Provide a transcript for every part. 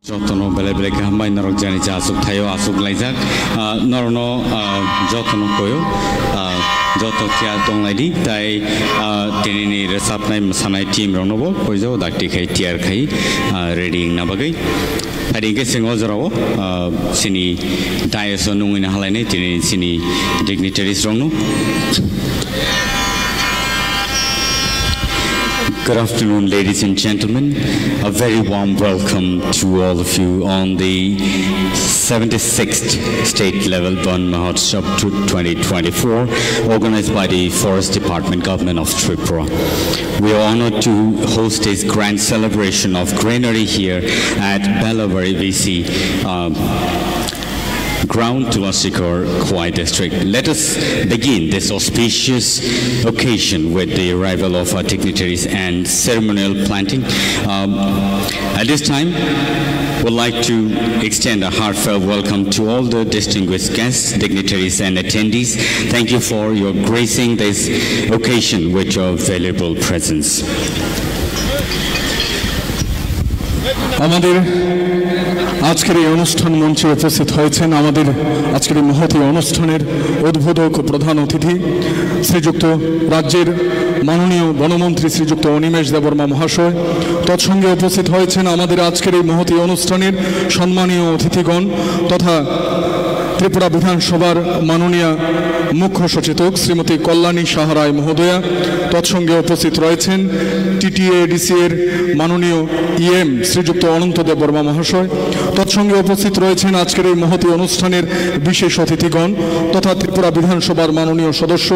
Jotono bele hambai norok jani cha asuk thayo asuk laijak norono jotono koyo joto kya tonglai tai tinini resapnai masanai team ronobo koijo dakti khai tiar khai reading na bagai hari ke singo jorao sini dais nungina halaine tinini sini dignitaries rongno. Good afternoon, ladies and gentlemen. A very warm welcome to all of you on the 76th State Level Bon Mahotsav 2024, organized by the Forest Department Government of Tripura. We are honored to host this grand celebration of greenery here at Bellawari VC. Ground Tulasikor Khwai district. Let us begin this auspicious occasion with the arrival of our dignitaries and ceremonial planting. At this time, we'd like to extend a heartfelt welcome to all the distinguished guests, dignitaries and attendees. Thank you for your gracing this occasion with your valuable presence. আমাদের আজকের এই অনুষ্ঠান মঞ্চে উপস্থিত হয়েছেন আমাদের আজকের এই মহতী অনুষ্ঠানের উদ্বোধক প্রধান অতিথি শ্রীযুক্ত রাজ্যের মাননীয় বনমন্ত্রী শ্রীযুক্ত অনিমেষ দেববর্মা মহাশয়। তৎসঙ্গে উপস্থিত হয়েছেন আমাদের আজকের এই মহতী অনুষ্ঠানের সম্মানীয় অতিথিগণ তথা ত্রিপুরা বিধানসভার মাননীয় মুখ্য সচেতক শ্রীমতী কল্যাণী সাহারায় মহোদয়া। তৎসঙ্গে উপস্থিত রয়েছেন টিটিএডিসি এর মাননীয় ইএম শ্রীযুক্ত অনন্ত দেববর্মা মহাশয়। তৎসঙ্গে উপস্থিত রয়েছেন আজকের এই মহতী অনুষ্ঠানের বিশেষ অতিথিগণ তথা ত্রিপুরা বিধানসভার মাননীয় সদস্য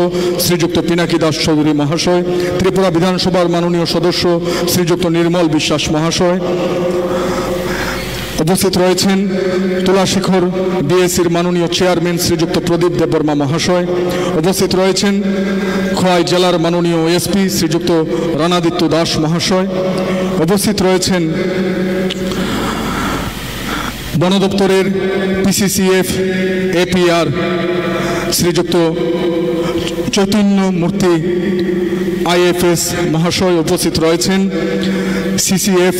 শ্রীযুক্ত পিনাকি দাস চৌধুরী মহাশয়, ত্রিপুরা বিধানসভার মাননীয় সদস্য শ্রীযুক্ত নির্মল বিশ্বাস মহাশয়। উপস্থিত রয়েছেন তুলাশিখর বিএসির মাননীয় চেয়ারম্যান শ্রীযুক্ত প্রদীপ দেববর্মা মহাশয়। উপস্থিত রয়েছেন খোয়াই জেলার মাননীয় এসপি শ্রীযুক্ত রানাদিত্য দাস মহাশয়। উপস্থিত রয়েছেন বন দপ্তরের পিসিসিএফ এপিআর শ্রীযুক্ত চৈতন্য মূর্তি আইএফএস মহাশয়। উপস্থিত রয়েছেন সিসিএফ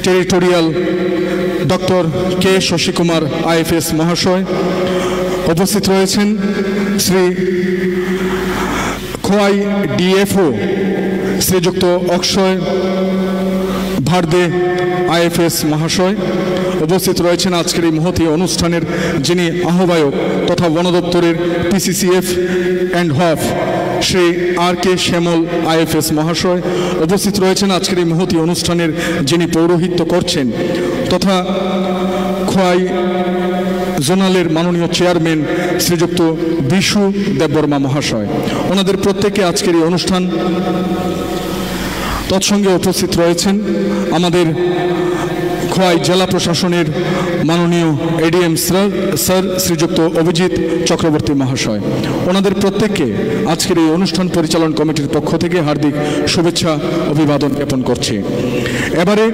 টেরিটোরিয়াল ডক্টর কে শশী কুমার আইএফএস মহাশয়। উপস্থিত রয়েছেন শ্রী খোয়াই ডিএফও শ্রীযুক্ত অক্ষয় ভারদে আইএফএস মহাশয়। উপস্থিত রয়েছেন আজকের এই মহতী অনুষ্ঠানের যিনি আহ্বায়ক তথা বন দপ্তরের PCCF and HOFF Shri R K Shyamal IFS মহাশয়। উপস্থিত রয়েছেন আজকের এই মহতী অনুষ্ঠানের যিনি পৌরোহিত্য করছেন তথা খোয়াই জোনালের মাননীয় চেয়ারম্যান শ্রীযুক্ত বিশু দেববর্মা মহাশয়। ওনাদের প্রত্যেকে আজকের এই অনুষ্ঠান তৎসঙ্গে উপস্থিত রয়েছেন আমাদের খোয়াই জেলা প্রশাসনের মাননীয় এডিএম স্যার শ্রীযুক্ত অভিজিৎ চক্রবর্তী মহাশয়। ওনাদের প্রত্যেককে আজকের এই অনুষ্ঠান পরিচালন কমিটির পক্ষ থেকে হার্দিক শুভেচ্ছা অভিবাদন জ্ঞাপন করছি। এবারে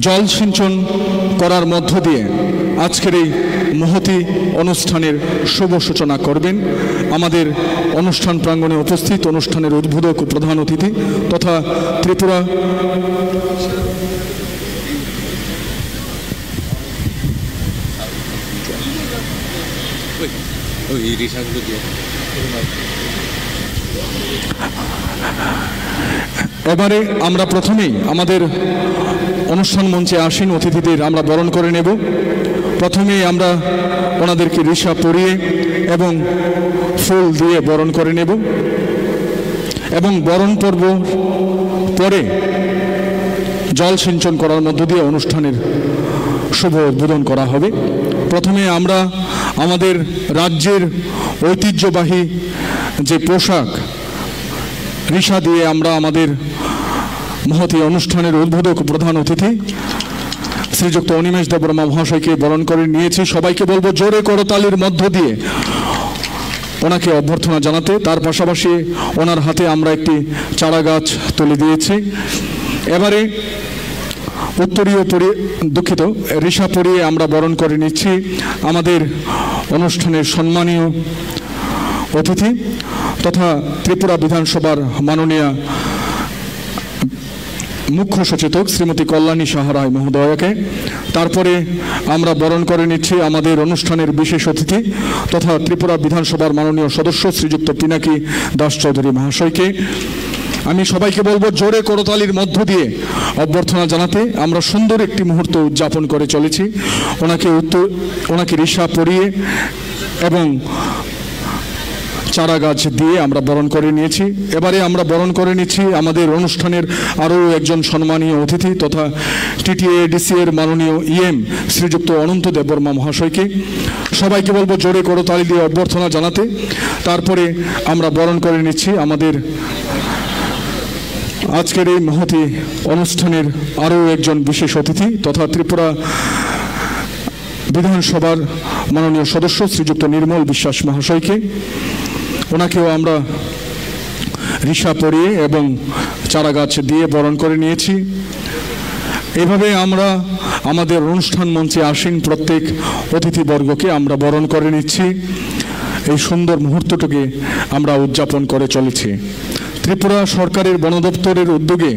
জল সিঞ্চন করার মধ্য দিয়ে আজকের এই মহতী অনুষ্ঠানের শুভ সূচনা করবেন আমাদের অনুষ্ঠান প্রাঙ্গণে উপস্থিত অনুষ্ঠানের উদ্বোধক ও প্রধান অতিথি তথা ত্রিপুরা এবারে আমরা প্রথমেই আমাদের অনুষ্ঠান মঞ্চে আসীন অতিথিদের আমরা বরণ করে নেব। প্রথমেই আমরা ওনাদেরকে রিসা পরিয়ে এবং ফুল দিয়ে বরণ করে নেব এবং বরণ পর্ব পরে জল সিঞ্চন করার মধ্য দিয়ে অনুষ্ঠানের শুভ উদ্বোধন করা হবে। প্রথমে আমরা আমাদের রাজ্যের ঐতিহ্যবাহী যে পোশাক রিসা দিয়ে আমরা আমাদের মহতী অনুষ্ঠানের উদ্বোধক প্রধান অতিথি শ্রীযুক্ত অনিমেষ দেববর্মা মহাশয়কে বরণ করে নিয়েছি। সবাইকে বলবো জোরে করতালির মধ্য দিয়ে ওনাকে অভ্যর্থনা জানাতে। তার পাশাপাশি ওনার হাতে আমরা একটি চারা গাছ তুলে দিয়েছি। এবারে উত্তরীয় দুঃখিত রিসা পরিয়ে আমরা বরণ করে নিচ্ছি আমাদের অনুষ্ঠানের সম্মানীয় অতিথি তথা ত্রিপুরা বিধানসভার মাননীয় মুখ্য সচেতক শ্রীমতী কল্যাণী সাহা রায় মহোদয়াকে। তারপরে আমরা বরণ করে নিচ্ছি আমাদের অনুষ্ঠানের বিশেষ অতিথি তথা ত্রিপুরা বিধানসভার মাননীয় সদস্য শ্রীযুক্ত পিনাকি দাস চৌধুরী মহাশয়কে। আমি সবাইকে বলবো জোরে করতালির মধ্য দিয়ে অভ্যর্থনা জানাতে। আমরা সুন্দর একটি মুহূর্ত উদযাপন করে চলেছি। ওনাকে রিশা পরিয়ে এবং চারা গাছ দিয়ে আমরা বরণ করে নিয়েছি। এবারে আমরা বরণ করে নিচ্ছি আমাদের অনুষ্ঠানের আরও একজন সম্মানীয় অতিথি তথা টিটিএডিসি এর মাননীয় ইএম শ্রীযুক্ত অনন্ত দেববর্মা মহাশয়কে। সবাইকে বলবো জোরে করতালি দিয়ে অভ্যর্থনা জানাতে। তারপরে আমরা বরণ করে নিচ্ছি আমাদের আজকের এই মহতি অনুষ্ঠানের আরও একজন বিশেষ অতিথি তথা ত্রিপুরা বিধানসভার মাননীয় সদস্য শ্রীযুক্ত নির্মল বিশ্বাস মহাশয়কে। ওনাকেও আমরা রিশা পরিয়ে এবং চারা গাছ দিয়ে বরণ করে নিয়েছি। এভাবে আমরা আমাদের অনুষ্ঠান মঞ্চে আসীন প্রত্যেক অতিথিবর্গকে আমরা বরণ করে নিচ্ছি। এই সুন্দর মুহূর্তটিকে আমরা উদযাপন করে চলেছি। ত্রিপুরা সরকারের বন দপ্তরের উদ্যোগে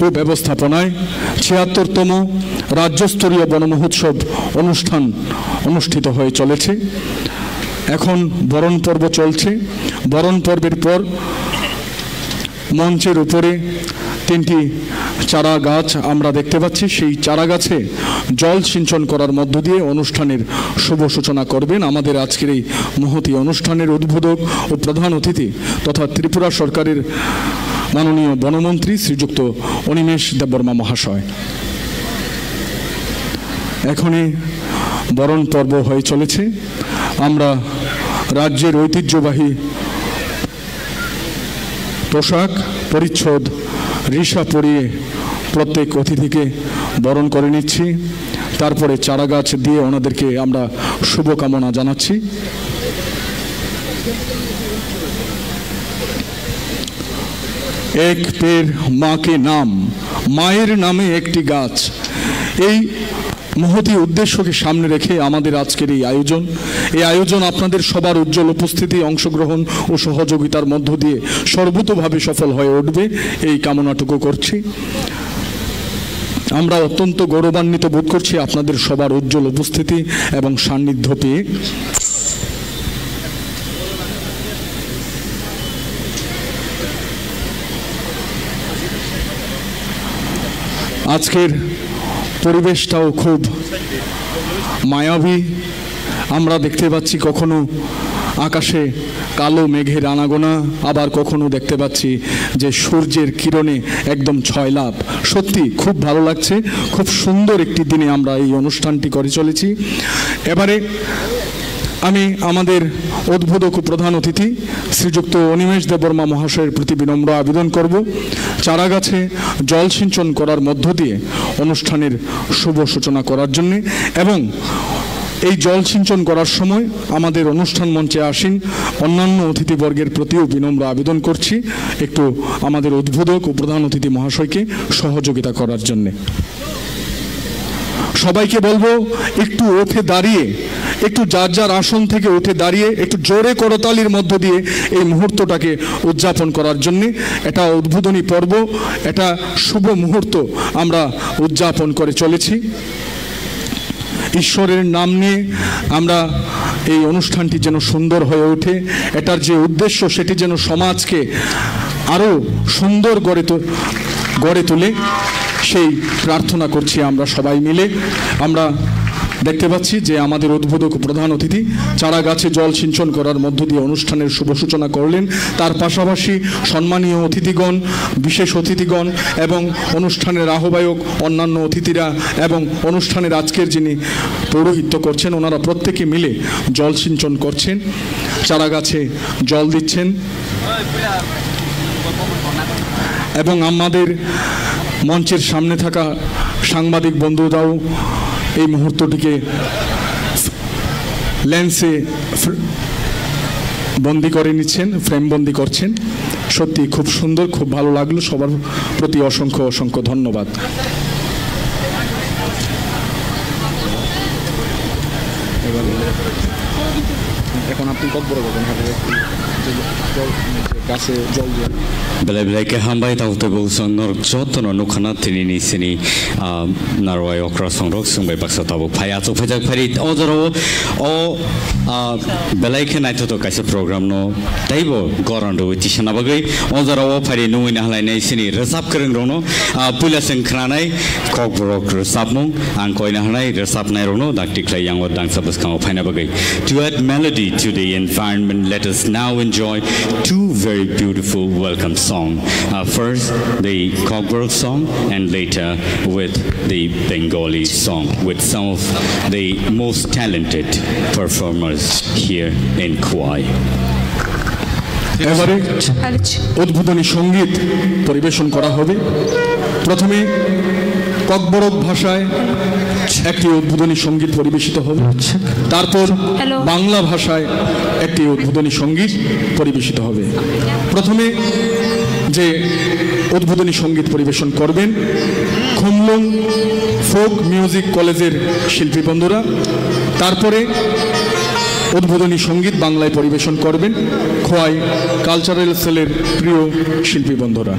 ও ব্যবস্থাপনায় ৭৬তম রাজ্যস্তরীয় বন মহোৎসব অনুষ্ঠান অনুষ্ঠিত হয়ে চলেছে। এখন বরণ পর্ব চলছে। বরণ পর্বের পর মঞ্চের উপরে 3টি চারা গাছ আমরা দেখতে পাচ্ছি। সেই চারা গাছে জল সিঞ্চন করার মধ্য দিয়ে অনুষ্ঠানের শুভ সূচনা করবেন আমাদের আজকের এই মহতি অনুষ্ঠানের উদ্বোধক ও প্রধান অতিথি তথা ত্রিপুরা সরকারের মাননীয় বনমন্ত্রী শ্রীযুক্ত অনিমেষ দেববর্মা মহাশয়। এখনই বরণ পর্ব হয়ে চলেছে। আমরা রাজ্যের ঐতিহ্যবাহী পোশাক পরিচ্ছদ রিশা পরিয়ে প্রত্যেক অতিথিকে বরণ করে নিচ্ছি। তারপরে চারা গাছ দিয়ে ওনাদেরকে আমরা শুভকামনা জানাচ্ছি। এক পের মাকে নাম, মায়ের নামে একটি গাছ, এই মহতি উদ্দেশ্যকে সামনে রেখে আমাদের আজকের এই আয়োজন আপনাদের সবার উজ্জ্বল উপস্থিতি, অংশগ্রহণ ও সহযোগিতার মধ্য দিয়ে সর্বতোভাবে সফল হয়ে উঠবে এই কামনাটুকু করছি। আমরা অত্যন্ত গৌরবান্বিত বোধ করছি আপনাদের সবার উজ্জ্বল উপস্থিতি এবং সান্নিধ্য পেয়ে। আজকের পরিবেশটাও খুব মায়াবী। আমরা দেখতে পাচ্ছি কখনো আকাশে কালো মেঘের আনাগোনা, আবার কখনো দেখতে পাচ্ছি যে সূর্যের কিরণে একদম ছয়লাভ। সত্যি খুব ভালো লাগছে। খুব সুন্দর একটি দিনে আমরা এই অনুষ্ঠানটি করে চলেছি। এবারে আমি আমাদের উদ্বোধক ও প্রধান অতিথি শ্রীযুক্ত অনিমেষ দেববর্মা মহাশয়ের প্রতি বিনম্র আবেদন করব চারা গাছে জল সিঞ্চন করার মধ্য দিয়ে অনুষ্ঠানের শুভ সূচনা করার জন্য। এবং এই জল সিঞ্চন করার সময় আমাদের অনুষ্ঠান মঞ্চে আসীন অন্যান্য অতিথিবর্গের প্রতিও বিনম্র আবেদন করছি একটু আমাদের উদ্বোধক ও প্রধান অতিথি মহাশয়কে সহযোগিতা করার জন্যে। সবাইকে বলবো একটু উঠে দাঁড়িয়ে, একটু যার যার আসন থেকে উঠে দাঁড়িয়ে একটু জোরে করতালির মধ্য দিয়ে এই মুহূর্তটাকে উদযাপন করার জন্যে। এটা উদ্বোধনী পর্ব, এটা শুভ মুহূর্ত আমরা উদযাপন করে চলেছি। ঈশ্বরের নাম নিয়ে আমরা এই অনুষ্ঠানটি যেন সুন্দর হয়ে ওঠে, এটার যে উদ্দেশ্য সেটি যেন সমাজকে আরও সুন্দর গড়ে তোলে, সেই প্রার্থনা করছি আমরা সবাই মিলে। আমরা দেখতে পাচ্ছি যে আমাদের উদ্বোধক প্রধান অতিথি চারা গাছে জল সিঞ্চন করার মধ্য দিয়ে অনুষ্ঠানের শুভ সূচনা করলেন। তার পাশাপাশি সম্মানীয় অতিথিগণ, বিশেষ অতিথিগণ এবং অনুষ্ঠানের আহ্বায়ক অন্যান্য অতিথিরা এবং অনুষ্ঠানের আজকের যিনি পৌরোহিত্য করছেন ওনারা প্রত্যেকে মিলে জল সিঞ্চন করছেন, চারা গাছে জল দিচ্ছেন। এবং আমাদের মঞ্চের সামনে থাকা সাংবাদিক বন্ধুরাও এই মুহূর্তটিকে লেন্সে বন্দি করে নিচ্ছেন, ফ্রেম বন্দি করছেন। সত্যি খুব সুন্দর, খুব ভালো লাগলো। সবার প্রতি অসংখ্য অসংখ্য ধন্যবাদ। এখন আপনি ককবরক গাছে জল দিয়ে Belai ke hambai tau te bau song nor joto no nukhana tini ni sini narwai okra song rok sung bai baksa tau phaya chok phajak phari ojoro o belai ke nai to kaise program no taibo goron ro tisana bagai ojoro o phari nui na halai nei sini resap kereng ro no pula sing khranai kokborok resap mung ang koi na halai resap nai ro no dak tiklai yang o dang sabas kang phaina bagai to add melody to the environment let us now enjoy two very beautiful welcome song. First, the Kokborok song, and later with the Bengali song, with some of the most talented performers here in Kauai. এবারে উদ্বোধনী সঙ্গীত পরিবেশন করা হবে। প্রথমে ককবরক ভাষায় একটি উদ্বোধনী সঙ্গীত পরিবেশিত হবে, তারপর বাংলা ভাষায় একটি উদ্বোধনী সঙ্গীত পরিবেশিত হবে। প্রথমে যে উদ্বোধনী সঙ্গীত পরিবেশন করবেন খুমলুং ফোক মিউজিক কলেজের শিল্পী বন্ধুরা, তারপরে উদ্বোধনী সঙ্গীত বাংলায় পরিবেশন করবেন খোয়াই কালচারাল সেলের প্রিয় শিল্পী বন্ধুরা।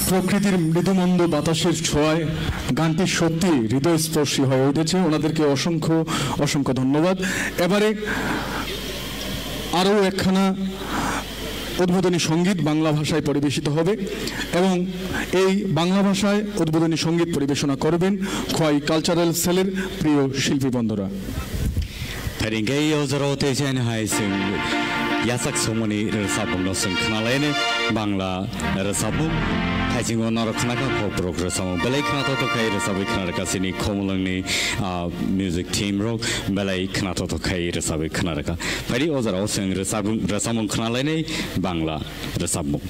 প্রকৃতির মৃদুমন্দ বাতাসের ছোঁয়ায় গানটি সত্যি হৃদয়স্পর্শী হয়ে উঠেছে। ওনাদেরকে অসংখ্য অসংখ্য ধন্যবাদ। এবারে আরও একখানা উদ্বোধনী সঙ্গীত বাংলা ভাষায় পরিবেশিত হবে এবং এই বাংলা ভাষায় উদ্বোধনী সঙ্গীত পরিবেশনা করবেন খোয়াই কালচারাল সেলের প্রিয় শিল্পী বন্ধুরা। Faringay Ozorote Jan Haising Yasak Somoni Resabung Nosung Knalene Bangla Resabung Hajing on Narkanaka Progressam Belay Knato Kai Resabi Kanaka Sini Komulani music team rock Belay Knato Kai Resabi Kanaka Fari Ozarosing Resabung Knalene Bangla Resabung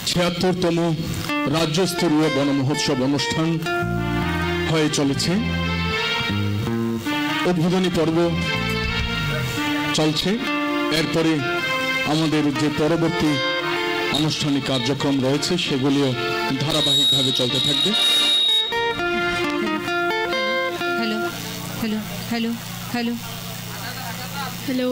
ছিয়াত্তরতম রাজ্যস্তরীয় বনমহোৎসব অনুষ্ঠান হয়ে চলেছে। উদ্বোধনী পর্ব চলছে, এরপরে আমাদের যে পরবর্তী আনুষ্ঠানিক কার্যক্রম রয়েছে সেগুলিও ধারাবাহিকভাবে চলতে থাকবে। Hello hello hello hello hello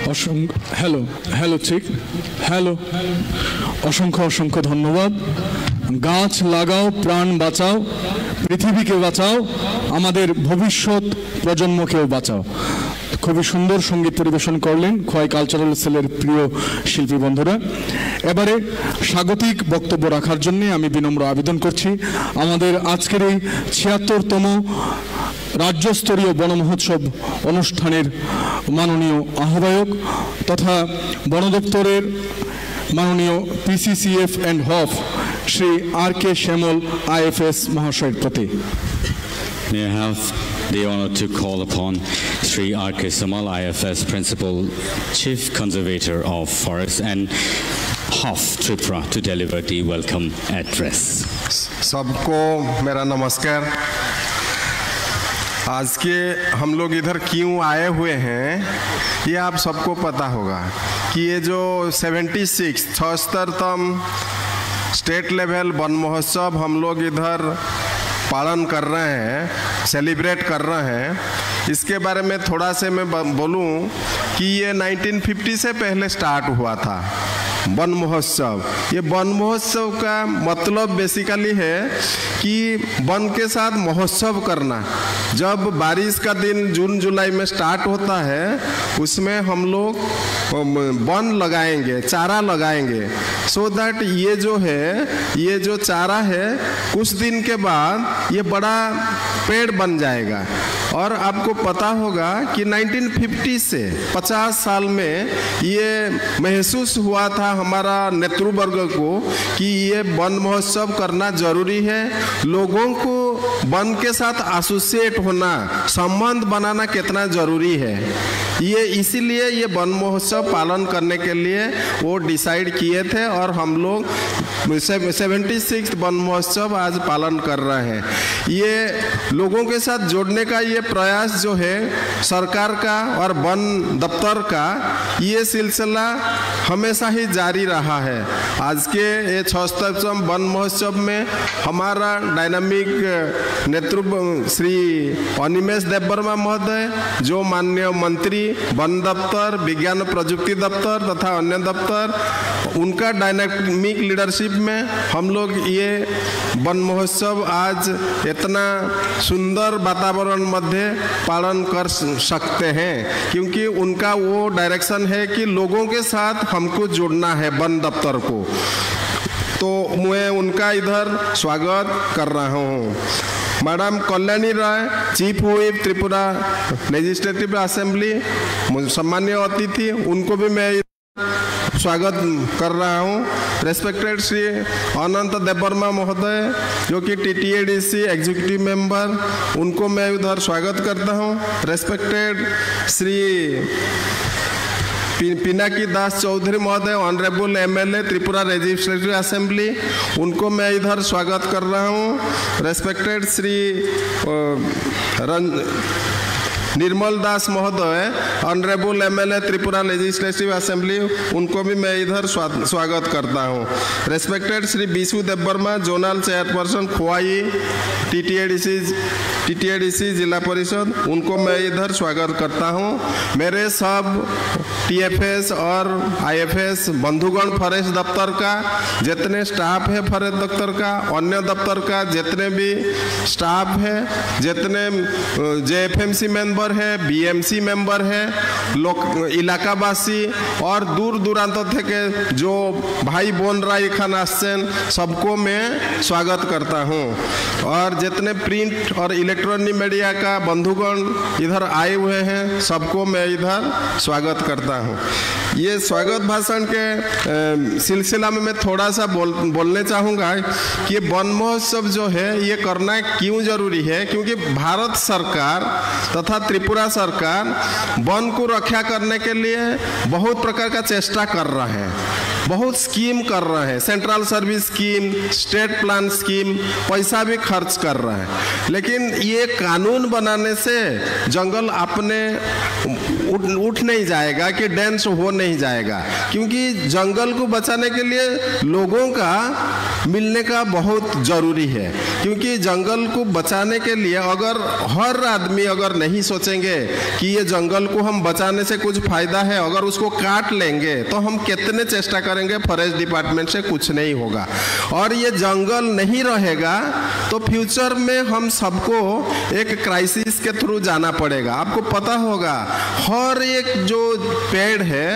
hello hello ঠিক হ্যালো অসংখ্য অসংখ্য ধন্যবাদ। গাছ লাগাও, প্রাণ বাঁচাও, পৃথিবীকে বাঁচাও, আমাদের ভবিষ্যৎ প্রজন্মকেও বাঁচাও। খুবই সুন্দর সঙ্গীত পরিবেশন করলেন খোয়াই কালচারাল সেলের প্রিয় শিল্পী বন্ধুরা। এবারে স্বাগতিক বক্তব্য রাখার জন্য আমি বিনম্র আবেদন করছি আমাদের আজকের এই ৭৬তম রাজ্যস্তরীয় বন মহোৎসব অনুষ্ঠানের মাননীয় আহ্বায়ক তথা বন দপ্তরের মাননীয় PCCF and HOFF Shri R.K. Shyamal IFS মহাশয়ের প্রতি। May I have the honor to call upon Sri R.K. Samal, IFS Principal Chief Conservator of Forests and HOF Tripura to deliver the welcome address. सबको मेरा नमस्कार। आज के हम लोग इधर क्यों आए हुए हैं ये आप सबको पता होगा कि ये जो 76तम स्टेट लेवल वन महोत्सव हम लोग इधर पालन कर रहे हैं, सेलिब्रेट कर रहे हैं, इसके बारे में थोड़ा से मैं बोलूं कि ये 1950 से पहले स्टार्ट हुआ था वन महोत्सव। ये वन महोत्सव का मतलब बेसिकली है कि वन के साथ महोत्सव करना। जब बारिश का दिन जून जुलाई में स्टार्ट होता है उसमें हम लोग वन लगाएंगे, चारा लगाएंगे, सो दैट ये जो है, ये जो चारा है कुछ दिन के बाद ये बड़ा पेड़ बन जाएगा। और आपको पता होगा कि 1950 से 50 साल में ये महसूस हुआ था हमारा नेतृवर्ग को कि ये वन महोत्सव करना जरूरी है। लोगों को वन के साथ एसोसिएट होना, संबंध बनाना कितना जरूरी है, ये इसीलिए ये वन महोत्सव पालन करने के लिए वो डिसाइड किए थे और हम लोग 76 वन महोत्सव आज पालन कर रहे हैं। ये लोगों के साथ जोड़ने का ये प्रयास जो है सरकार का और वन दफ्तर का, ये सिलसिला हमेशा ही जारी रहा है। आज के ये 76वें वन महोत्सव में हमारा डायनामिक नेतृत्व श्री अनिमेश देववर्मा महोदय, जो माननीय मंत्री वन दफ्तर, विज्ञान प्रजुक्ति दफ्तर तथा अन्य दफ्तर, उनका डायनामिक लीडरशिप में हम लोग ये वन महोत्सव आज इतना सुंदर वातावरण मध्य पालन कर सकते हैं, क्योंकि उनका वो डायरेक्शन है कि लोगों के साथ हमको जोड़ना है वन दफ्तर को। तो मैं उनका इधर स्वागत कर रहा हूँ। Madam Kalyani Rai, chief whip Tripura legislative assembly, सम्मानीय अतिथि, उनको भी मैं स्वागत कर रहा हूँ। रेस्पेक्टेड श्री अनंत देववर्मा महोदय, जो कि TTADC एग्जीक्यूटिव मेंबर, उनको मैं उधर स्वागत करता हूँ। रेस्पेक्टेड श्री पिनाकी दास चौधरी महोदय, honourable MLA Tripura legislative assembly, उनको मैं इधर स्वागत कर रहा हूँ। रेस्पेक्टेड श्री निर्मल दास महोदय, honourable MLA Tripura legislative assembly, उनको भी मैं इधर स्वागत करता हूँ। Respected Shri Bisu Debbarma, zonal chairperson Khowai TTADC जिला परिषद, उनको मैं इधर स्वागत करता हूँ। मेरे सब TFS और IFS बंधुगण, फॉरेस्ट दफ्तर का जितने स्टाफ है, फॉरेस्ट दफ्तर का, अन्य दफ्तर का जितने भी स्टाफ है, जितने JFMC मेंबर है, BMC मेंबर है, इलाकावासी और दूर दूरांत থেকে जो भाई बोन रहा एखान आसছেন, सबको मैं स्वागत करता हूँ। और जितने प्रिंट और इलेक्ट्रॉनिक मीडिया का बंधुगण इधर आए हुए हैं, सबको मैं इधर स्वागत करता हूँ। ये स्वागत भाषण के सिलसिला में मैं थोड़ा सा बोलने चाहूँगा कि वन महोत्सव जो है ये करना क्यों जरूरी है, क्योंकि भारत सरकार तथा त्रिपुरा सरकार वन को रक्षा करने के लिए बहुत प्रकार का चेष्टा कर रहे हैं। बहुत स्कीम कर रहे हैं, central service scheme, state plan scheme, पैसा भी खर्च कर रहे हैं। लेकिन ये कानून बनाने से जंगल अपने उठ नहीं जाएगा कि डेंस हो नहीं जाएगा, क्योंकि जंगल को बचाने के लिए लोगों का मिलने का बहुत ज़रूरी है। क्योंकि जंगल को बचाने के लिए अगर हर आदमी अगर नहीं सोचेंगे कि ये जंगल को हम बचाने से कुछ फ़ायदा है, अगर उसको काट लेंगे तो हम कितने चेष्टा करेंगे, फॉरेस्ट डिपार्टमेंट से कुछ नहीं होगा। और ये जंगल नहीं रहेगा तो फ्यूचर में हम सबको एक क्राइसिस के थ्रू जाना पड़ेगा। आपको पता होगा हर एक जो पेड़ है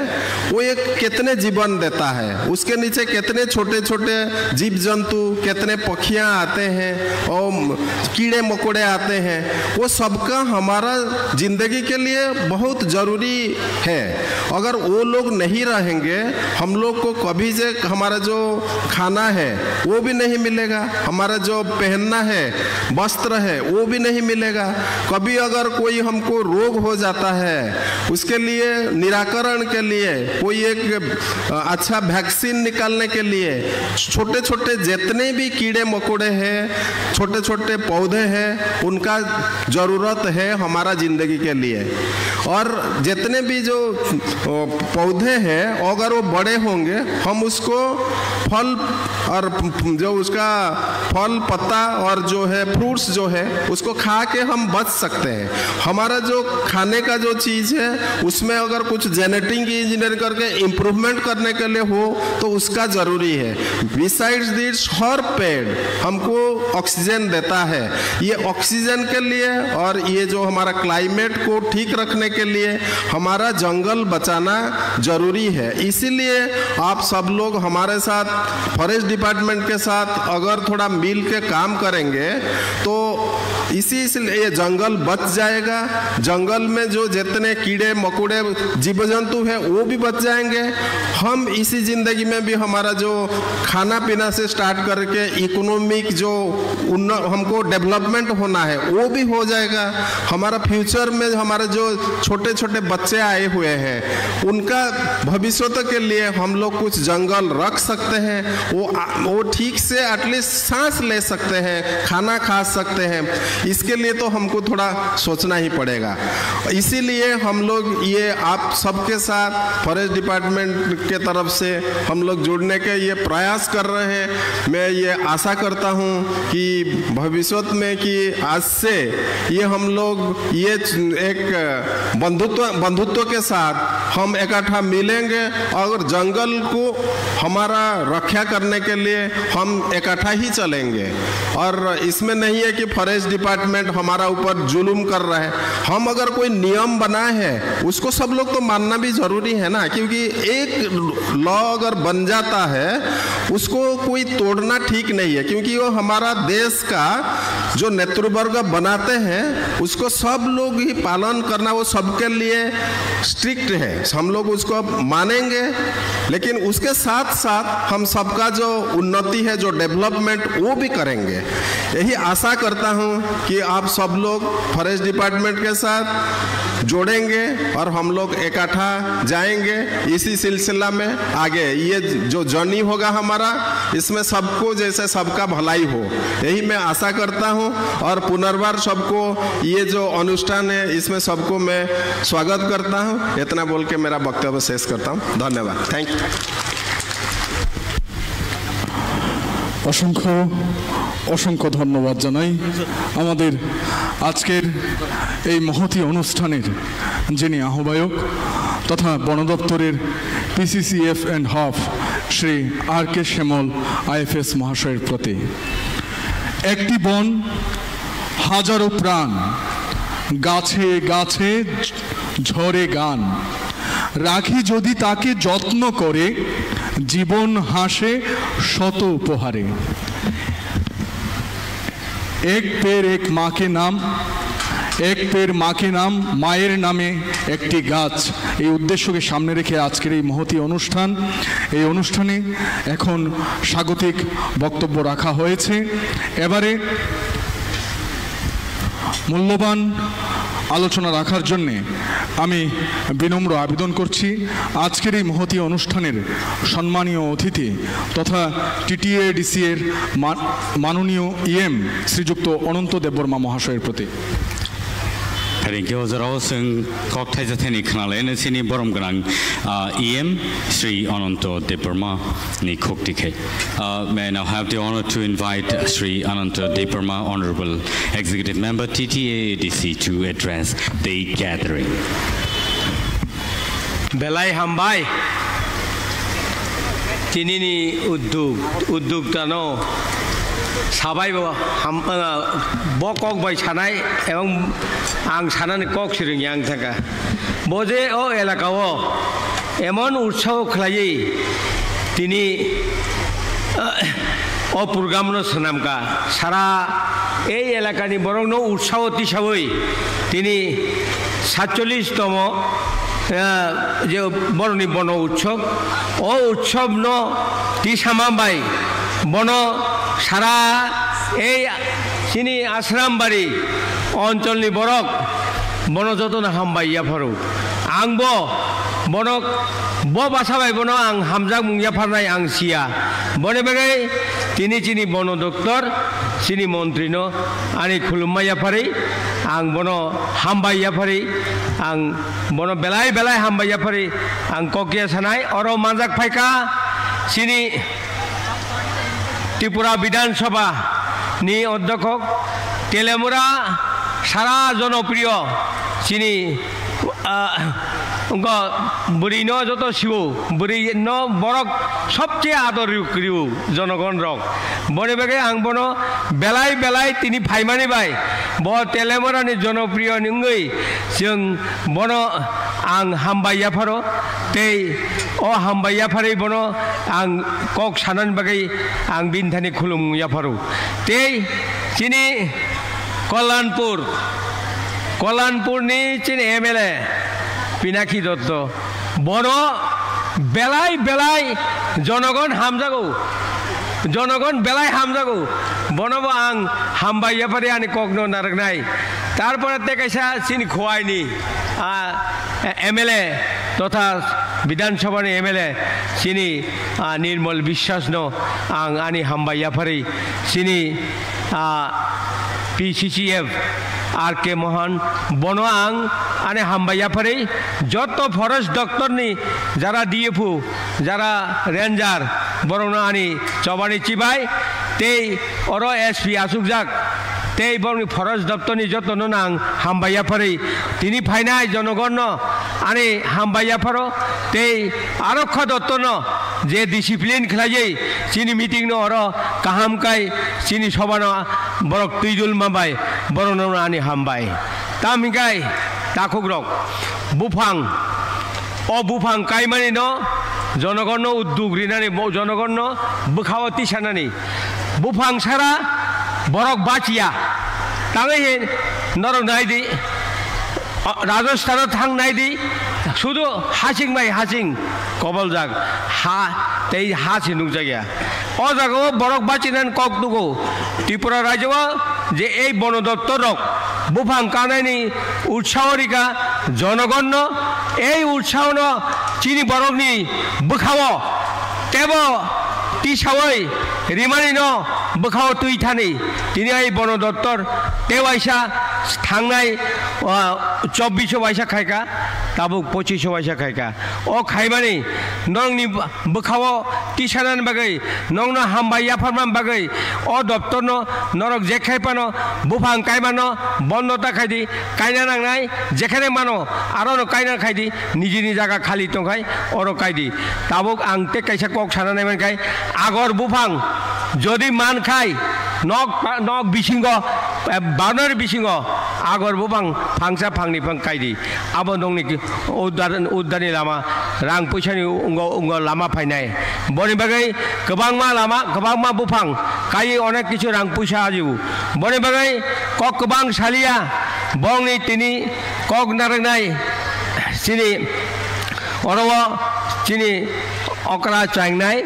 वो एक कितने जीवन देता है, उसके नीचे कितने छोटे छोटे जीव जंतु, कितने पक्षियाँ आते हैं और कीड़े मकोड़े आते हैं, वो सबका हमारा जिंदगी के लिए बहुत ज़रूरी है। अगर वो लोग नहीं रहेंगे हम लोग को कभी से हमारा जो खाना है वो भी नहीं मिलेगा, हमारा जो पहनना है वस्त्र है वो भी नहीं मिलेगा। कभी अगर कोई हमको रोग हो जाता है उसके लिए निराकरण के लिए कोई एक अच्छा वैक्सीन निकालने के लिए छोटे छोटे जितने भी कीड़े मकोड़े हैं, छोटे छोटे पौधे हैं, उनका ज़रूरत है हमारा ज़िंदगी के लिए। और जितने भी जो पौधे हैं अगर वो बड़े होंगे हम उसको फल और जो उसका फल पत्ता और जो है फ्रूट्स जो है उसको खा के हम बच सकते हैं। हमारा जो खाने का जो चीज़ है उसमें अगर कुछ जेनेटिक इंजीनियरिंग करके इम्प्रूवमेंट करने के लिए हो तो उसका ज़रूरी है। बिसाइड्स दिस हर पेड़ हमको ऑक्सीजन देता है, ये ऑक्सीजन के लिए और ये जो हमारा क्लाइमेट को ठीक रखने के लिए हमारा जंगल बचाना ज़रूरी है। इसीलिए आप सब लोग हमारे साथ फॉरेस्ट डिपार्टमेंट के साथ अगर थोड़ा मिल के काम करेंगे तो इसलिए जंगल बच जाएगा। जंगल में जो जितने कीड़े मकोड़े जीव जंतु हैं वो भी बच जाएंगे। हम इसी ज़िंदगी में भी हमारा जो खाना पीना से स्टार्ट करके इकोनॉमिक जो हमको डेवलपमेंट होना है वो भी हो जाएगा। हमारा फ्यूचर में हमारे जो छोटे छोटे बच्चे आए हुए हैं उनका भविष्य के लिए हम लोग कुछ जंगल रख सकते हैं, वो ठीक से एटलीस्ट सांस ले सकते हैं, खाना खा सकते हैं। इसके लिए तो हमको थोड़ा सोचना ही पड़ेगा। इसीलिए हम लोग ये आप सबके साथ फॉरेस्ट डिपार्टमेंट के तरफ से हम लोग जुड़ने के ये प्रयास कर रहे हैं। मैं ये आशा करता हूँ कि भविष्य में कि आज से ये हम लोग ये एक बंधुत्व के साथ हम इकट्ठा मिलेंगे और जंगल को हमारा रक्षा करने के लिए हम इकट्ठा ही चलेंगे। और इसमें नहीं है कि फॉरेस्ट डिपार्टमेंट हमारा ऊपर जुल्म कर रहा है। हम अगर कोई नियम बनाए हैं उसको सब लोग तो मानना भी ज़रूरी है ना, क्योंकि एक लॉ अगर बन जाता है उसको कोई तोड़ना ठीक नहीं है, क्योंकि वो हमारा देश का जो नेतृवर्ग बनाते हैं उसको सब लोग ही पालन करना वो सबके लिए स्ट्रिक्ट है। हम लोग उसको मानेंगे, लेकिन उसके साथ साथ हम सबका जो उन्नति है, जो डेवलपमेंट, वो भी करेंगे। यही आशा करता हूँ कि आप सब लोग फॉरेस्ट डिपार्टमेंट के साथ जोड़ेंगे और हम लोग इकट्ठा जाएंगे इसी सिलसिला में आगे। ये जो जर्नी होगा हमारा इसमें सबको जैसे सबका भलाई हो, यही मैं आशा करता हूँ। और पुनर्बार सबको ये जो अनुष्ठान है इसमें सबको मैं स्वागत करता हूँ। इतना बोल के मेरा वक्तव्य शेष करता हूँ। धन्यवाद। Thank you. অসংখ্য অসংখ্য ধন্যবাদ জানাই আমাদের আজকের এই মহতী অনুষ্ঠানের যিনি আহ্বায়ক তথা বন দপ্তরের PCCF and HOFF Shri R K Shyamal IFS মহাশয়ের প্রতি। একটি বন হাজারো প্রাণ, গাছে গাছে ঝরে গান, রাখি যদি তাকে যত্ন করে জীবন হাসে শত উপহারে। এক পের এক মাকে নাম, এক পের মাকে নাম, মায়ের নামে একটি গাছ, এই উদ্দেশ্যকে সামনে রেখে আজকের এই মহতী অনুষ্ঠান। এই অনুষ্ঠানে এখন স্বাগতিক বক্তব্য রাখা হয়েছে। এবারে মূল্যবান আলোচনা রাখার জন্যে আমি বিনম্র আবেদন করছি আজকের এই মহতী অনুষ্ঠানের সম্মানীয় অতিথি তথা TTADC এর মাননীয় EM শ্রীযুক্ত অনন্ত দেববর্মা মহাশয়ের প্রতি। Thank you. Zara sing kok thai jathani khanale ne sini borom ganang EM Sri Ananto Debarma ni khok dikhe. May I now have the honor to invite Sri Ananto Debarma, Honorable Executive Member TTADC, to address the gathering. Belai hambai tinini uddug tano sabai bo kok bai chanai ebong ang sanani kok siring yang thaka boje o elakao emon utsaho khlai tini o program no sanamka sara ei elakani borong no utsaho tisaboi tini 47 tomo যে বরণী বন উৎসব ও উৎসব ন তিসামাবাই বন সারা এই চিনি আশ্রাম বাড়ি অঞ্চলনি বরক বন যতন হামবাই ইয়াফারো আংব বনক ব বাসাবাই বন আং হামজাক মুংয়াফারনাই আং সিয়া বনে বেগাই তিনি চিনি বন দপ্তর চিনি মন্ত্রী ন আনি খুলুম্মাইয়াফারি আং বন হামবাইয়াফারি আং বন বেলাই বেলাই হামবাইয়াফারি আং ককিয়া সানাই অর মানজাক ফাইকা চিনি ত্রিপুরা বিধানসভা নি অধ্যক্ষ তেলেমুরা সারা জনপ্রিয় চিনি বুড়ি ন যত শিব বুড়ি ন বরক সবচেয়ে আদর করিও জনগণ রক বনে বেগে আং বন বেলাই বেলাই তিনি ফাইমানি বাই ব তেলেমুরানি জনপ্রিয় নিঙ্গই जों বন আং হামবাইয়া ফারো তেই ও হামবাইয়া ফারে বন আং কক সানান বাগै আং বিনথানি খুলুম ইয়াফারো তেই চিনি কল্যাণপুরনি চিনি MLA পিনাকি দত্ত বড় বেলাই বেলাই জনগণ হামজাগো জনগণ বেলাই হামজাগো বনব আং হামবাইয়া ফারে আনি ককনো নারগনাই তারপরে তেকাইসা চিনি খোয়াইনি MLA তথা বিধানসভার MLA চিনি নির্মল বিশ্বাস ন আং আনি হামবাইয়া ফারে চিনি PCCF RK মোহন বন আং আনে হামবাইয়া ফারে যত ফরেস্ট দপ্তরনি যারা DFO যারা রেঞ্জার বরং আনি চবানি চিবাই তেই অর SP আসুকজাক তেই বরং ফরেস্ট দপ্তরনি যত নাং হামবাইয়া ফারে তিনি ফাইনাই জনগণ আনি হামবাইয়া ফারো তেই আরক্ষা দপ্তর যে ডিসিপ্লিন খেলাই চিনি মিটিং ন অর কাহামকাই চিনি সবান বরক তুইজুল মাবাই বরং আনি হামবাই তামিকাই তাকুক রক বুফাং ও বুফাং কাইমানি ন জনগণ উদ্যোগ রিনানি জনগণ বুখাওয়াতি সানানি বুফাং সারা বরক বাচিয়া তাই নরক নাইদি রাজস্থান থাং নাইদি শুধু হাসিং বাই হাসিং কবল যাক হা তেই হাসি নুক জায়গা ও জাগো বরক বাচিনান কক দুগো ত্রিপুরা রাজ্য যে এই বন দপ্তর বুফাং কানাইনি উৎসাহরিকা জনগণ এই উৎসাহ চিনি বরকনি বুখাও তেব টিসাওই রিমানি ন বুখাও তুই থানি তিনি এই বন দপ্তর তেওয়াইসা থাংনাই 2400 পয়সা খাইকা তাবুক 2500 পয়সা খাইকা ও খাইমানি নংনি বুখাও টিসানান বাগै নংনা হামবাইয়া ফারমান বাগै ও দপ্তর নরক যে খাইপানো বুফাং কাইমানো বন্ধতা খাইদি কাইনা নাংনাই যেখানে মানো আরো কাইনা খাইদি নিজেনি জায়গা খালি তংখাই অর কাইদি তাবুক আংতে কাইসা কক সানানাই মানখাই আগর বুফাং যদি মান খাই নক বিসিংগ বাউনারি বিসিংগ আগর বুফাং ফাংসা ফাংনি ফাং কাইদি আবো নংনি উদ্দানি লাमा रां पैसानि उंग लामा फायनाय बनि बागै गोबांमा लामा गोबांमा बुफां काई अनेक किछु रां पैसा आजिउ बनि बागै कक गोबां सालिया बंनि तिनि कक नारनाय सिनि अरव चिनि अकरा चांगनाय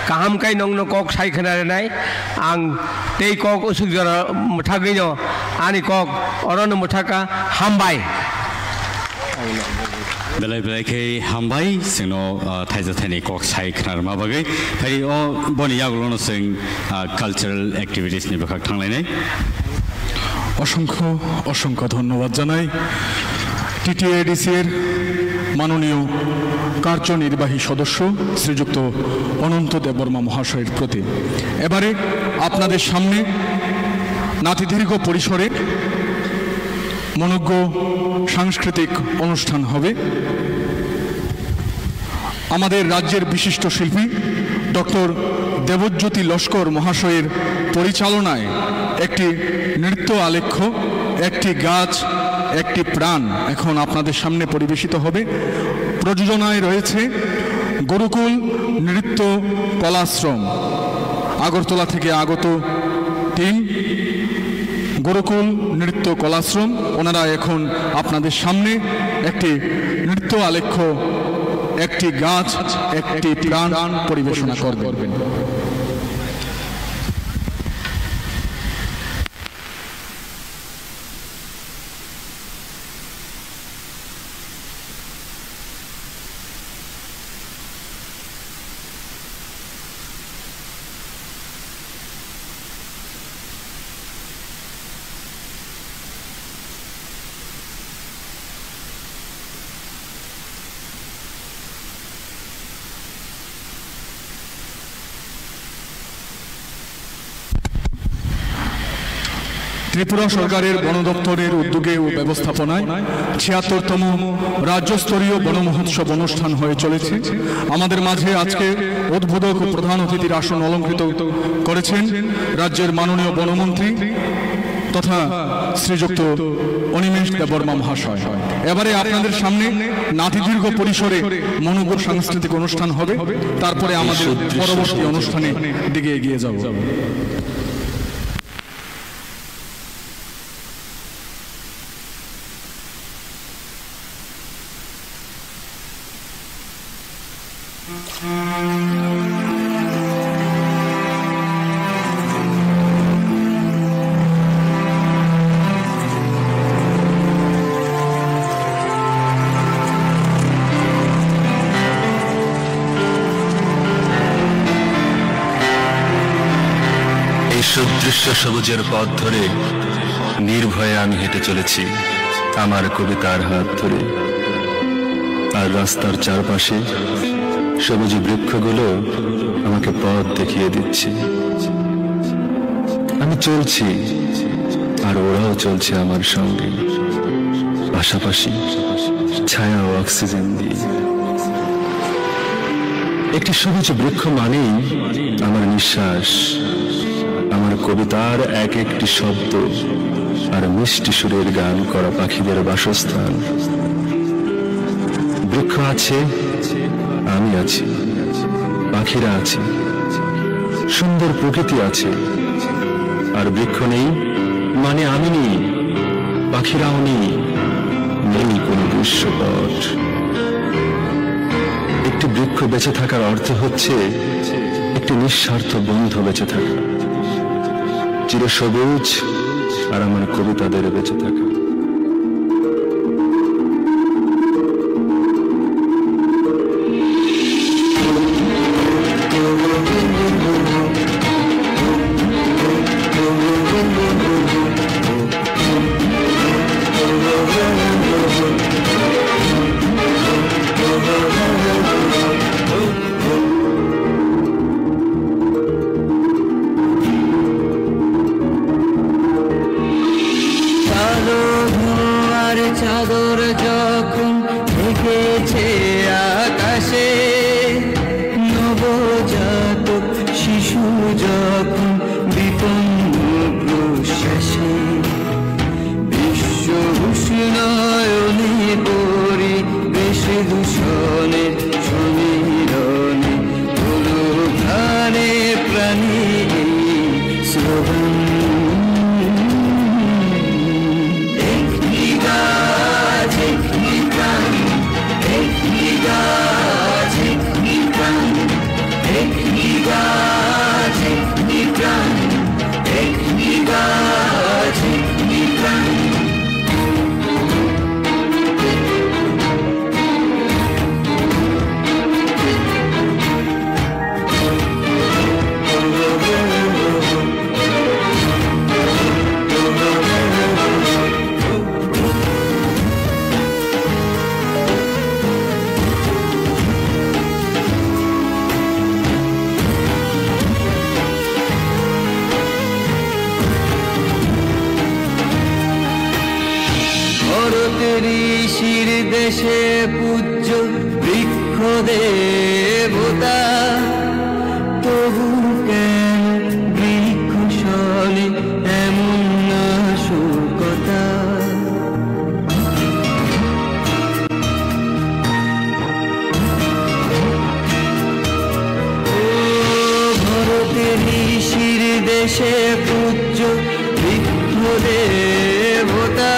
काहाम काई नंगनो कक साइखनाय आं तेई कक उसुगजरा थागैनो ani kok oron muthaka hambai belai belai ke hambai singno thaisa thani kok sai khnar ma bagai phari o boni yaglono sing cultural activities ni bakak thanglai nai অসংখ্য অসংখ্য ধন্যবাদ জানাই টিটিএডিসি এর মাননীয় কার্যনির্বাহী সদস্য শ্রীযুক্ত অনন্ত দেববর্মা মহাশয়ের প্রতি। এবারে আপনাদের সামনে নাতিদীর্ঘ পরিসরে মনোজ্ঞ সাংস্কৃতিক অনুষ্ঠান হবে। আমাদের রাজ্যের বিশিষ্ট শিল্পী ডক্টর দেবজ্যোতি লস্কর মহাশয়ের পরিচালনায় একটি নৃত্য আলেখ্য একটি গাছ একটি প্রাণ এখন আপনাদের সামনে পরিবেশিত হবে। প্রযোজনায় রয়েছে গুরুকুল নৃত্য কলাশ্রম, আগরতলা থেকে আগত টিম গুরুকুল নৃত্য কলাশ্রম। ওনারা এখন আপনাদের সামনে একটি নৃত্য আলেখ্য একটি গাছ একটি প্রাণ পরিবেশনা করবেন। ত্রিপুরা সরকারের বন দপ্তরের উদ্যোগে ও ব্যবস্থাপনায় ৭৬তম রাজ্যস্তরীয় বন মহোৎসব অনুষ্ঠান হয়ে চলেছে। আমাদের মাঝে আজকে উদ্বোধক ও প্রধান অতিথির আসন অলঙ্কৃত করেছেন রাজ্যের মাননীয় বনমন্ত্রী তথা শ্রীযুক্ত অনিমেষ দেববর্মা মহাশয়। এবারে আপনাদের সামনে নাতিদীর্ঘ পরিসরে মনোজ্ঞ সাংস্কৃতিক অনুষ্ঠান হবে, তারপরে আমাদের পরবর্তী অনুষ্ঠানে দিকে এগিয়ে যাব। সুদৃশ্য সবুজের পথ ধরে নির্ভয়ে আমি হেঁটে চলেছি আমার কবিতার হাত ধরে। আর রাস্তার চারপাশে সবুজ বৃক্ষগুলো আমাকে পথ দেখিয়ে দিচ্ছে। আমি চলছি আর ওরাও চলছে আমার সঙ্গে, পাশাপাশি ছায়া ও অক্সিজেন দিয়ে। একটি সবুজ বৃক্ষ মানেই আমার নিঃশ্বাস, আমার কবিতার এক একটি শব্দ আর মিষ্টি সুরের গান করা পাখিদের বাসস্থান। বৃক্ষ আছে, আমি আছি, পাখিরা আছে, সুন্দর প্রকৃতি আছে। আর বৃক্ষ নেই মানে আমি নেই, পাখিরাও নেই, নেই কোনো দৃশ্যপট। একটি বৃক্ষ বেঁচে থাকার অর্থ হচ্ছে একটি নিঃস্বার্থ বন্ধু বেঁচে থাকা, চিরসবুজ আর আমার কবিতাদের বেঁচে থাকা। Hello ঋষির দেশে পূজ্য বৃক্ষ দেবতা, তবু কেন বৃক্ষ সলে এমন নাশকতা? ও ভরতের ঋষির দেশে পূজ্য বৃক্ষ দেবতা,